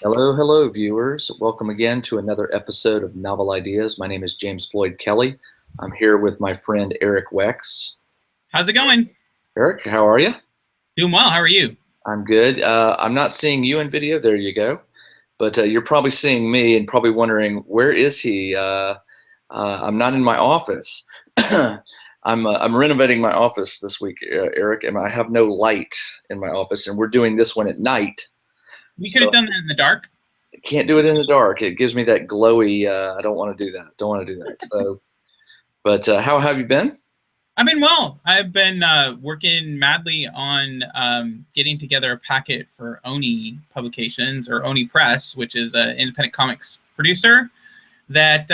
Hello, hello, viewers. Welcome again to another episode of Novel Ideas. My name is James Floyd Kelly. I'm here with my friend Eric Wex. How's it going? Eric, how are you? Doing well. How are you? I'm good. I'm not seeing you in video. There you go. But you're probably seeing me and probably wondering, where is he? I'm not in my office. I'm renovating my office this week, Eric, and I have no light in my office, and we're doing this one at night. We could have So done that in the dark. can't do it in the dark. It gives me that glowy. I don't want to do that. Don't want to do that. So, but how have you been? I've been well. I've been working madly on getting together a packet for Oni Publications or Oni Press, which is an independent comics producer that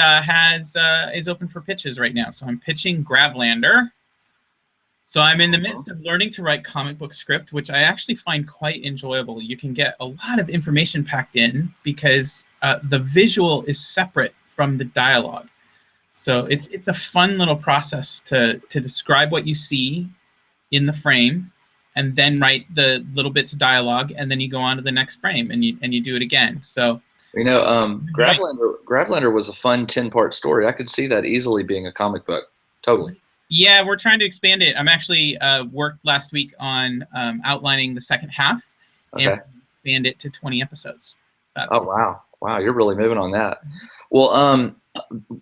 is open for pitches right now. So I'm pitching Gravlander. So I'm in the midst of learning to write comic book script, which I actually find quite enjoyable. You can get a lot of information packed in because the visual is separate from the dialogue. So it's a fun little process to describe what you see in the frame, and then write the little bits of dialogue, and then you go on to the next frame and you do it again. So Gravelander was a fun 10-part story. I could see that easily being a comic book. Totally. yeah, we're trying to expand it. I'm actually worked last week on outlining the second half and Okay. expand it to 20 episodes. Oh wow, wow, you're really moving on that. Well,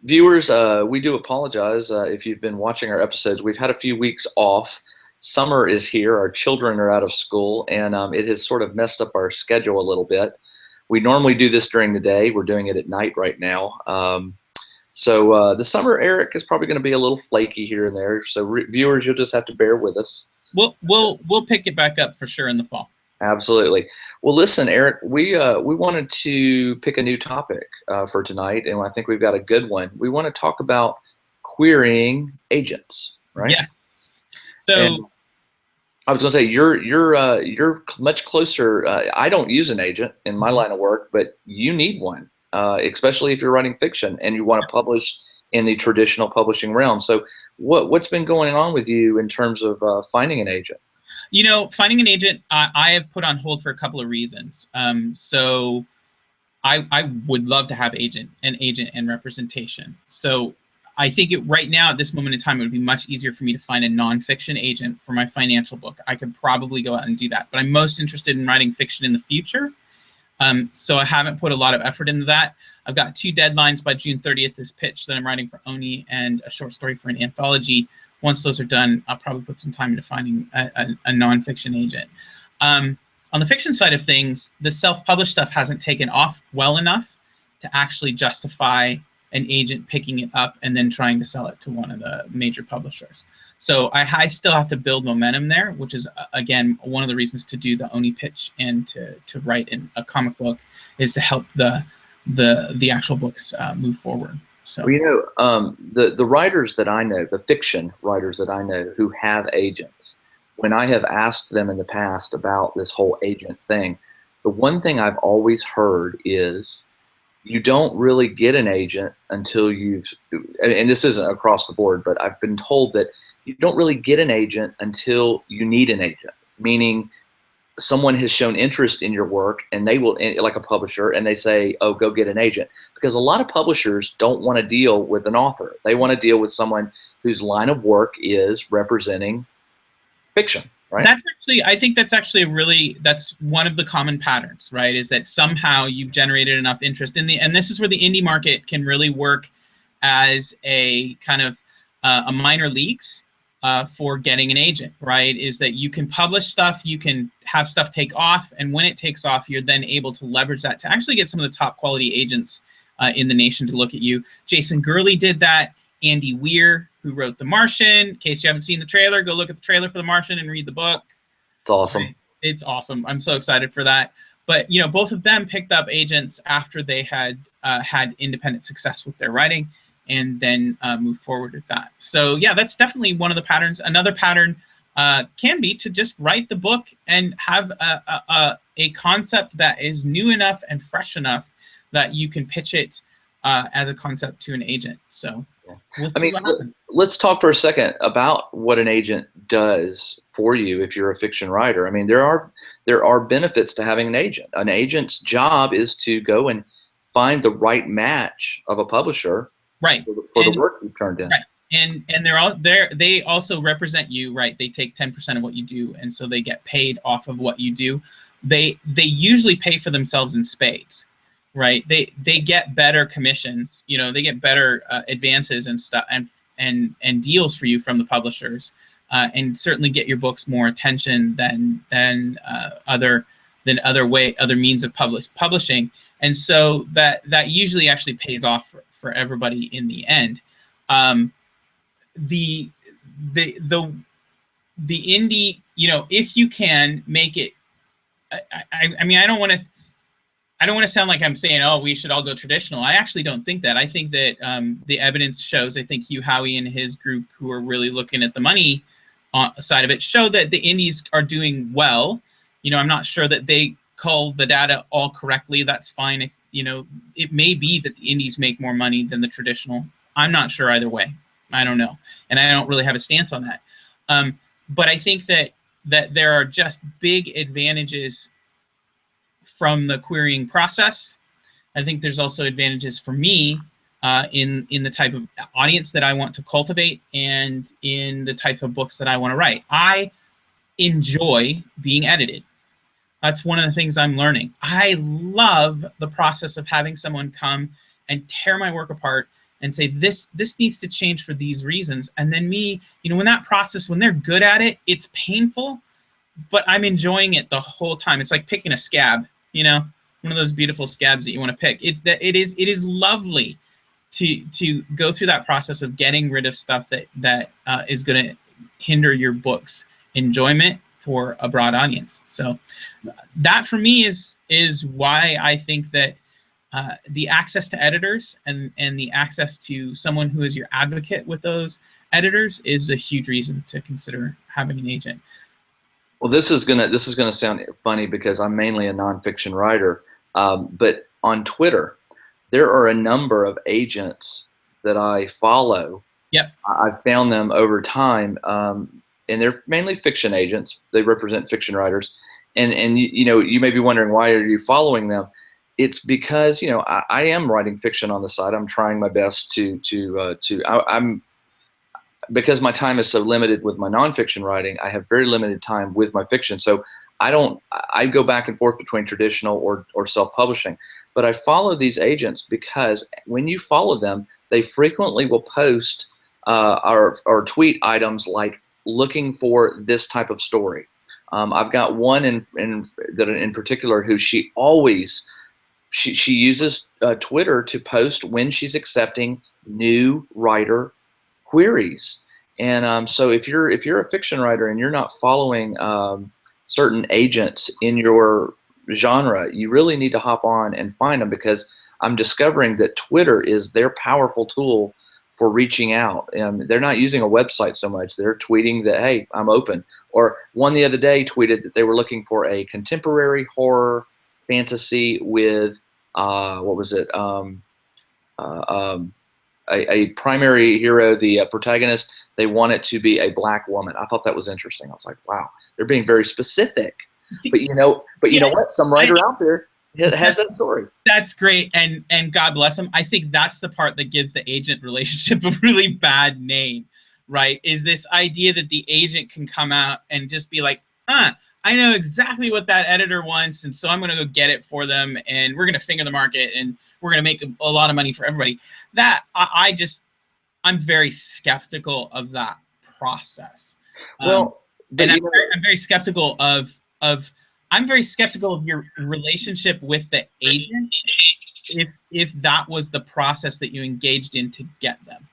viewers, we do apologize if you've been watching our episodes. We've had a few weeks off. Summer is here. Our children are out of school, and it has sort of messed up our schedule a little bit. We normally do this during the day. We're doing it at night right now. So the summer, Eric, is probably going to be a little flaky here and there. So viewers, you'll just have to bear with us. We'll pick it back up for sure in the fall. Absolutely. Well, listen, Eric, we wanted to pick a new topic for tonight, and I think we've got a good one. We want to talk about querying agents, right? Yes. So And I was going to say you're much closer. I don't use an agent in my line of work, but you need one, especially if you're writing fiction and you want to publish in the traditional publishing realm. So, what's been going on with you in terms of finding an agent? finding an agent, I have put on hold for a couple of reasons. So I would love to have an agent and representation. So I think right now, at this moment in time, it would be much easier for me to find a nonfiction agent for my financial book. I could probably go out and do that, but I'm most interested in writing fiction in the future. So I haven't put a lot of effort into that. I've got 2 deadlines by June 30th, this pitch that I'm writing for Oni and a short story for an anthology. Once those are done, I'll probably put some time into finding a nonfiction agent. On the fiction side of things, the self-published stuff hasn't taken off well enough to actually justify an agent picking it up and then trying to sell it to one of the major publishers. So I still have to build momentum there, which is, again, one of the reasons to do the Oni pitch and to write in a comic book is to help the actual books move forward. So Well, the writers that I know, the fiction writers that I know who have agents, when I have asked them in the past about this whole agent thing, the one thing I've always heard is you don't really get an agent until and this isn't across the board, but I've been told that you don't really get an agent until you need an agent, meaning someone has shown interest in your work and they will, like a publisher, and they say, oh, go get an agent. Because a lot of publishers don't want to deal with an author. They want to deal with someone whose line of work is representing fiction, right? I think that's actually that's one of the common patterns, right? Is that somehow you've generated enough interest and this is where the indie market can really work as a kind of a minor leagues for getting an agent, right? Is that you can publish stuff, you can have stuff take off, and when it takes off, you're then able to leverage that to actually get some of the top quality agents in the nation to look at you. Jason Gurley did that. Andy Weir, who wrote The Martian. In case you haven't seen the trailer, go look at the trailer for The Martian and read the book. It's awesome. Right? It's awesome. I'm so excited for that. But both of them picked up agents after they had had independent success with their writing, and then move forward with that. So yeah, that's definitely one of the patterns. Another pattern can be to just write the book and have a concept that is new enough and fresh enough that you can pitch it as a concept to an agent. So we'll I see mean, what happens. let's talk for a second about what an agent does for you if you're a fiction writer. I mean, there are benefits to having an agent. An agent's job is to go and find the right match of a publisher Right. for the work you've turned in. Right. And they're all there. They also represent you, right? They take 10% of what you do, and so they get paid off of what you do. They usually pay for themselves in spades, right? They get better commissions, you know, they get better advances and stuff, and deals for you from the publishers, and certainly get your books more attention than other means of publishing. And so that usually actually pays off for everybody in the end. The indie, you know, if you can make it, I mean, I don't want to sound like I'm saying, oh, we should all go traditional. I actually don't think that. I think that the evidence shows, I think Hugh Howey and his group, who are really looking at the money side of it, show that the indies are doing well. You know, I'm not sure that they cull the data all correctly. That's fine. If, you know, it may be that the indies make more money than the traditional. I'm not sure either way. I don't know. And I don't really have a stance on that. But I think that there are just big advantages from the querying process. I think there's also advantages for me in the type of audience that I want to cultivate and in the type of books that I want to write. I enjoy being edited. That's one of the things I'm learning. I love the process of having someone come and tear my work apart and say, this needs to change for these reasons. And then me, you know, when that process, when they're good at it, it's painful, but I'm enjoying it the whole time. It's like picking a scab, you know, one of those beautiful scabs that you want to pick. It is lovely to go through that process of getting rid of stuff that is going to hinder your book's enjoyment for a broad audience. So that for me is why I think that the access to editors and the access to someone who is your advocate with those editors is a huge reason to consider having an agent. Well, this is gonna sound funny because I'm mainly a nonfiction writer, but on Twitter, there are a number of agents that I follow. Yep. I've found them over time, and they're mainly fiction agents. They represent fiction writers, and you know, you may be wondering, why are you following them? It's because, you know, I am writing fiction on the side. I'm trying my best I'm because my time is so limited with my nonfiction writing. I have very limited time with my fiction, so I go back and forth between traditional or self-publishing. But I follow these agents because when you follow them, they frequently will post or tweet items like looking for this type of story. I've got one in particular who she uses Twitter to post when she's accepting new writer queries. And so if you're a fiction writer and you're not following certain agents in your genre, you really need to hop on and find them, because I'm discovering that Twitter is their powerful tool for reaching out. And they're not using a website so much. They're tweeting that, hey, I'm open. Or one the other day tweeted that they were looking for a contemporary horror fantasy with what was it? A primary hero, the protagonist. They want it to be a black woman. I thought that was interesting. I was like, wow, they're being very specific. But you know what? Some writer out there has that story. That's great, and God bless them. I think that's the part that gives the agent relationship a really bad name, right? Is this idea that the agent can come out and just be like, I know exactly what that editor wants, and so I'm going to go get it for them, and we're going to finger the market, and we're going to make a lot of money for everybody. That I'm very skeptical of that process. Well, and I'm very skeptical of your relationship with the agent if that was the process that you engaged in to get them.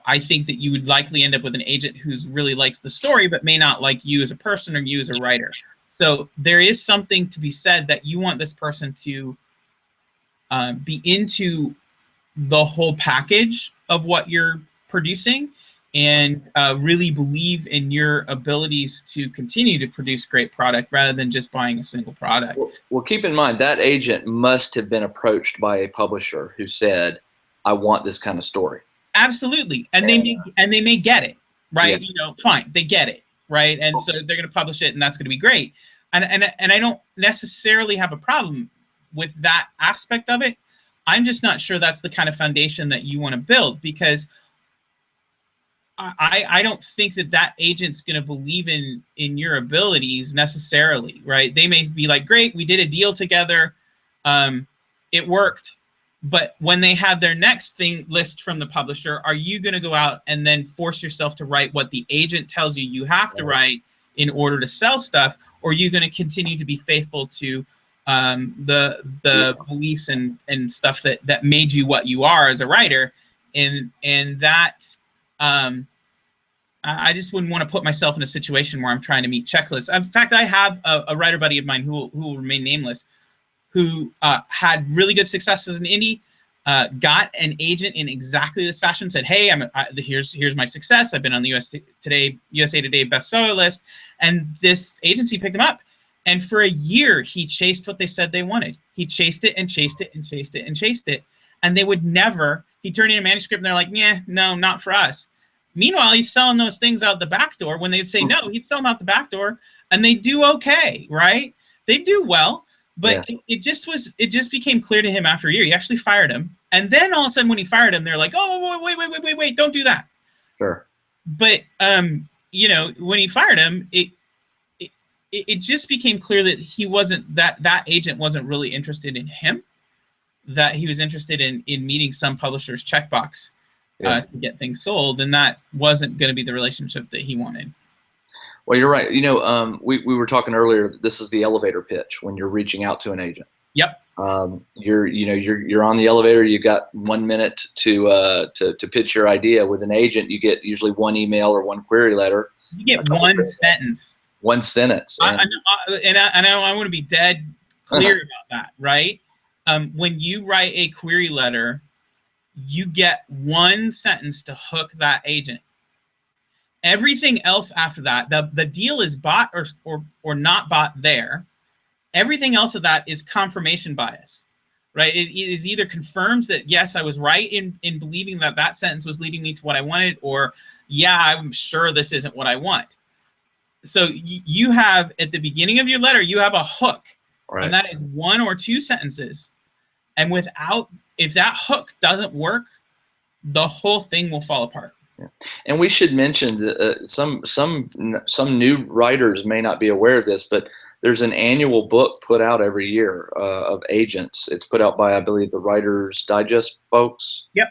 I think that you would likely end up with an agent who's really likes the story but may not like you as a person or you as a writer. So there is something to be said that you want this person to be into the whole package of what you're producing and really believe in your abilities to continue to produce great product rather than just buying a single product. Well, keep in mind that agent must have been approached by a publisher who said, I want this kind of story. Absolutely, and they may get it, right? Yeah. You know, fine, they get it, right? And so they're going to publish it, and that's going to be great. And I don't necessarily have a problem with that aspect of it. I'm just not sure that's the kind of foundation that you want to build, because I don't think that agent's going to believe in your abilities necessarily, right? They may be like, great, we did a deal together, it worked. But when they have their next thing list from the publisher, are you going to go out and then force yourself to write what the agent tells you you have to write in order to sell stuff? Or are you going to continue to be faithful to the beliefs and stuff that made you what you are as a writer? And that I just wouldn't want to put myself in a situation where I'm trying to meet checklists. In fact, I have a writer buddy of mine who will remain nameless, who had really good success as an indie, got an agent in exactly this fashion, said, hey, here's my success. I've been on the USA Today bestseller list. And this agency picked him up. And for a year, he chased what they said they wanted. He chased it and chased it and chased it and chased it. And they would never, he'd turn in a manuscript and they're like, yeah, no, not for us. Meanwhile, he's selling those things out the back door. When they'd say no, he'd sell them out the back door, and they do okay, right? They do well. But it just became clear to him after a year. He actually fired him. And then all of a sudden when he fired him, they're like, oh, wait, don't do that. Sure. But, you know, when he fired him, it just became clear that he wasn't, that agent wasn't really interested in him, that he was interested in meeting some publisher's checkbox to get things sold. And that wasn't going to be the relationship that he wanted. Well, you're right. You know, we were talking earlier. This is the elevator pitch when you're reaching out to an agent. Yep. You're on the elevator. You got 1 minute to pitch your idea. With an agent, you get usually one email or one query letter. You get one sentence. One sentence. I want to be dead clear about that, right? When you write a query letter, you get one sentence to hook that agent. Everything else after that, the deal is bought or not bought there. Everything else of that is confirmation bias, right? It is either confirms that, yes, I was right in believing that sentence was leading me to what I wanted, or, yeah, I'm sure this isn't what I want. So you have, at the beginning of your letter, you have a hook, right, and that is one or two sentences. And if that hook doesn't work, the whole thing will fall apart. Yeah. And we should mention that some new writers may not be aware of this, but there's an annual book put out every year of agents. It's put out by, I believe, the Writer's Digest folks. Yep.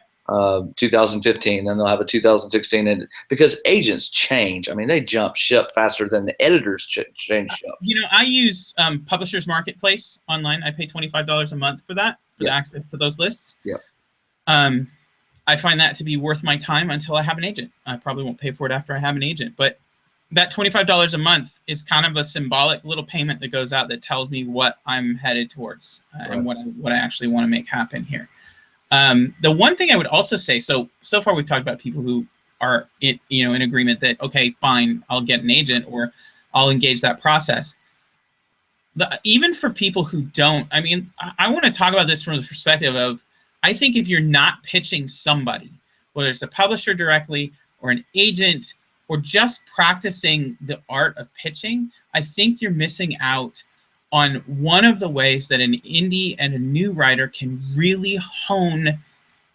2015. Then they'll have a 2016. And because agents change, I mean, they jump ship faster than the editors change ship. You know, I use Publishers Marketplace online. I pay $25 a month for that, for the access to those lists. Yep. I find that to be worth my time until I have an agent. I probably won't pay for it after I have an agent, but that $25 a month is kind of a symbolic little payment that goes out that tells me what I'm headed towards and what I actually want to make happen here. The one thing I would also say, so far we've talked about people who are in agreement that, okay, fine, I'll get an agent or I'll engage that process. Even for people who don't, I mean, I want to talk about this from the perspective of, I think if you're not pitching somebody, whether it's a publisher directly or an agent or just practicing the art of pitching, I think you're missing out on one of the ways that an indie and a new writer can really hone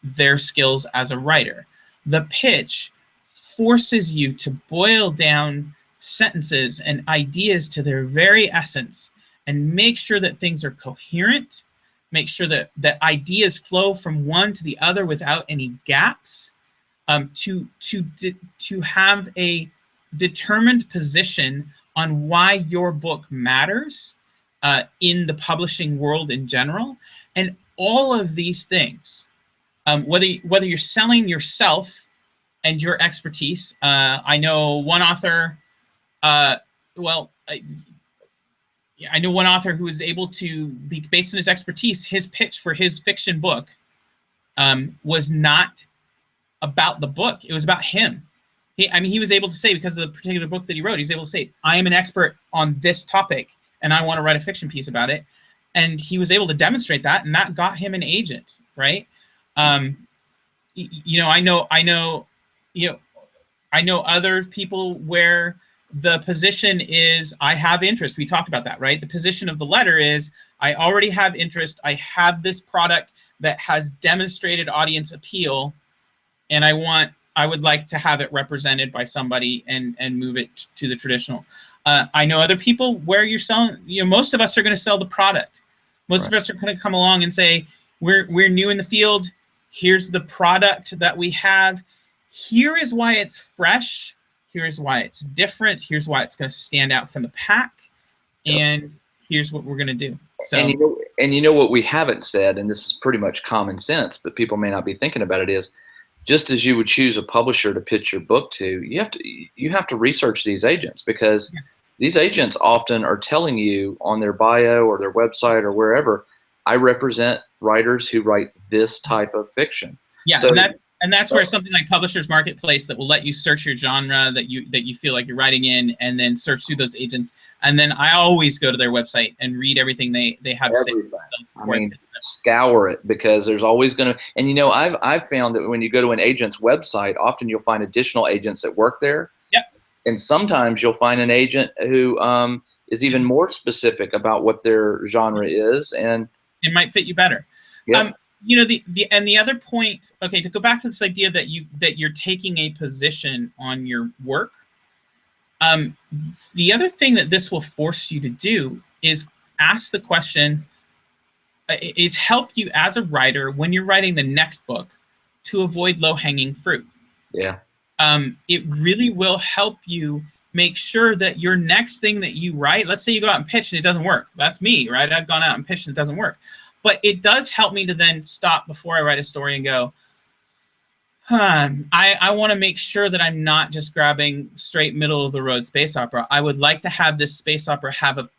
their skills as a writer. The pitch forces you to boil down sentences and ideas to their very essence and make sure that things are coherent, make sure that ideas flow from one to the other without any gaps, to have a determined position on why your book matters in the publishing world in general. And all of these things, whether you're selling yourself and your expertise. I know one author, I know one author who was able to, based on his expertise, his pitch for his fiction book was not about the book. It was about him. He was able to say, because of the particular book that he wrote, he's able to say, I am an expert on this topic, and I want to write a fiction piece about it. And he was able to demonstrate that, and that got him an agent, right? I know other people where the position is I have interest. We talked about that, right? The position of the letter is I already have interest. I have this product that has demonstrated audience appeal, and I would like to have it represented by somebody and move it to the traditional. I know other people where you're selling, most of us are going to sell the product. Most of us are going to come along and say, we're new in the field. Here's the product that we have. Here is why it's fresh. Here's why it's different. Here's why it's going to stand out from the pack. And here's what we're going to do. So, and you know what we haven't said, and this is pretty much common sense, but people may not be thinking about it, is just as you would choose a publisher to pitch your book to, you have to research these agents, because these agents often are telling you on their bio or their website or wherever, I represent writers who write this type of fiction. Yeah, so, and that's where something like Publishers Marketplace that will let you search your genre that you feel like you're writing in, and then search through those agents. And then I always go to their website and read everything they have to say. I mean, scour it, because there's always going to, and I've found that when you go to an agent's website, often you'll find additional agents that work there. Yep. And sometimes you'll find an agent who is even more specific about what their genre is, and it might fit you better. Yep. The other point, okay, to go back to this idea that you're taking a position on your work. The other thing that this will force you to do is ask the question, is help you as a writer when you're writing the next book to avoid low-hanging fruit. Yeah. It really will help you make sure that your next thing that you write, let's say you go out and pitch and it doesn't work. That's me, right? I've gone out and pitched and it doesn't work. But it does help me to then stop before I write a story and go, I want to make sure that I'm not just grabbing straight middle of the road space opera. I would like to have this space opera have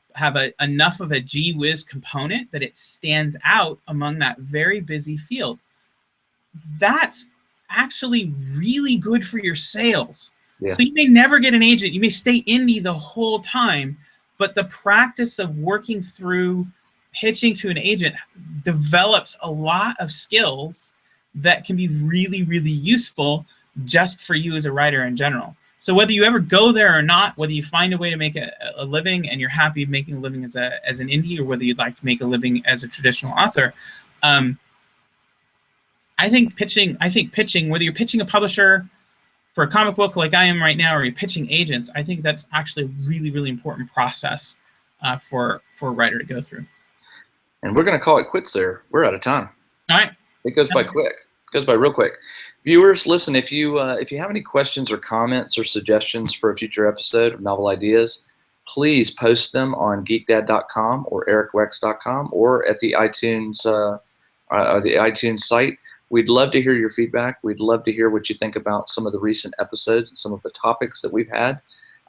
enough of a gee whiz component that it stands out among that very busy field. That's actually really good for your sales. Yeah. So you may never get an agent. You may stay indie the whole time, but the practice of working through pitching to an agent develops a lot of skills that can be really, really useful just for you as a writer in general. So whether you ever go there or not, whether you find a way to make a living and you're happy making a living as an indie, or whether you'd like to make a living as a traditional author, I think pitching, whether you're pitching a publisher for a comic book like I am right now, or you're pitching agents, I think that's actually a really, really important process for a writer to go through. And we're going to call it quits there. We're out of time. All right. It goes by quick. It goes by real quick. Viewers, listen, if you have any questions or comments or suggestions for a future episode of Novel Ideas, please post them on geekdad.com or ericwex.com or at the iTunes site. We'd love to hear your feedback. We'd love to hear what you think about some of the recent episodes and some of the topics that we've had.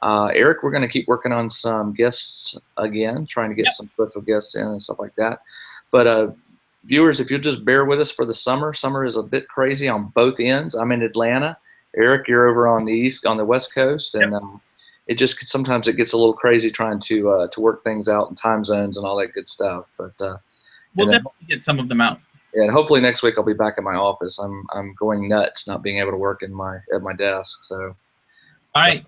Eric, we're going to keep working on some guests again, trying to get some special guests in and stuff like that. But viewers, if you'll just bear with us for the summer. Summer is a bit crazy on both ends. I'm in Atlanta. Eric, you're over on the West Coast, and it just sometimes it gets a little crazy trying to work things out in time zones and all that good stuff. But we'll definitely get some of them out. Yeah, and hopefully next week I'll be back in my office. I'm going nuts not being able to work at my desk. So, all right.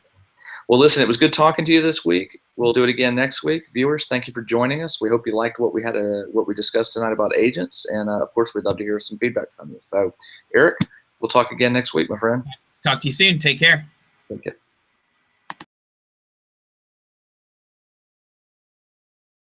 Well, listen, it was good talking to you this week. We'll do it again next week. Viewers, thank you for joining us. We hope you liked what we discussed tonight about agents, and of course, we'd love to hear some feedback from you. So, Eric, we'll talk again next week, my friend. Talk to you soon. Take care. Take care.